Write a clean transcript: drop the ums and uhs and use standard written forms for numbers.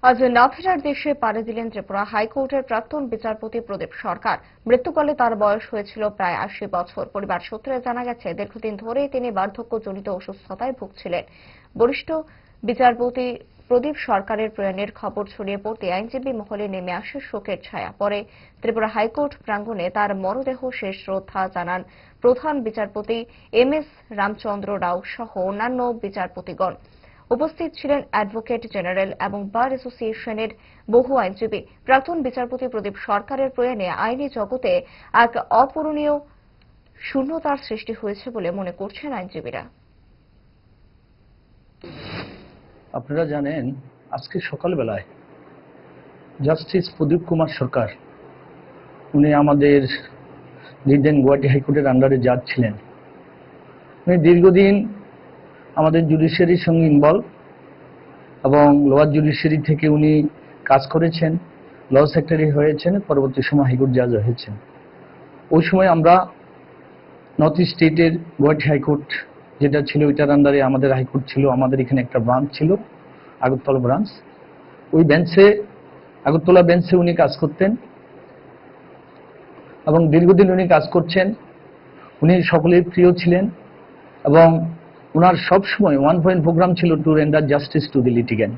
আজ না ফেরার দেশে পাড়ি দিলেন ত্রিপুরা হাইকোর্টের প্রাক্তন বিচারপতি প্রদীপ সরকার। মৃত্যুকালে তার বয়স হয়েছিল প্রায় ৮০ বছর। পরিবার সূত্রে জানা গেছে, দীর্ঘদিন ধরেই তিনি বার্ধক্যজনিত অসুস্থতায় ভুগছিলেন। বরিষ্ঠ বিচারপতি প্রদীপ সরকারের প্রয়াণের খবর ছড়িয়ে পড়তে আইনজীবী মহলে নেমে আসে শোকের ছায়া। পরে ত্রিপুরা হাইকোর্ট প্রাঙ্গণে তার মরদেহ শেষ শ্রদ্ধা জানান প্রধান বিচারপতি এম.এস. রামচন্দ্র রাও সহ অন্যান্য বিচারপতিগণ। উপস্থিত ছিলেন অ্যাডভোকেট জেনারেল এবং বার অ্যাসোসিয়েশনের বহু আইনজীবী। প্রাক্তন বিচারপতি প্রদীপ সরকারের প্রয়াণে আইনি জগতে এক অপূরণীয় শূন্যতার সৃষ্টি হয়েছে বলে মনে করছেন আইনজীবীরা। আপনারা জানেন, আজকে সকালবেলায় জাস্টিস প্রদীপ কুমার সরকার, উনি আমাদের লিডেন গুয়াহাটি হাইকোর্টের আন্ডারে জাজ ছিলেন। উনি দীর্ঘদিন আমাদের জুডিশিয়ারির সঙ্গে ইনভলভ এবং লোয়ার জুডিশিয়ারি থেকে উনি কাজ করেছেন, ল সেক্রেটারি হয়েছেন, পরবর্তী সময় হাইকোর্ট জাজ হয়েছেন। ওই সময় আমরা নর্থ ইস্ট স্টেটের গুয়াহাটি হাইকোর্ট যেটা ছিল, ওইটার আন্ডারে আমাদের হাইকোর্ট ছিল। আমাদের এখানে একটা ব্রাঞ্চ ছিল, আগরতলা ব্রাঞ্চ। ওই বেঞ্চে, আগরতলা বেঞ্চে উনি কাজ করতেন এবং দীর্ঘদিন উনি কাজ করছেন। উনি সকলের প্রিয় ছিলেন এবং ওনার সবসময় ওয়ান পয়েন্ট প্রোগ্রাম ছিল to render justice to the litigant.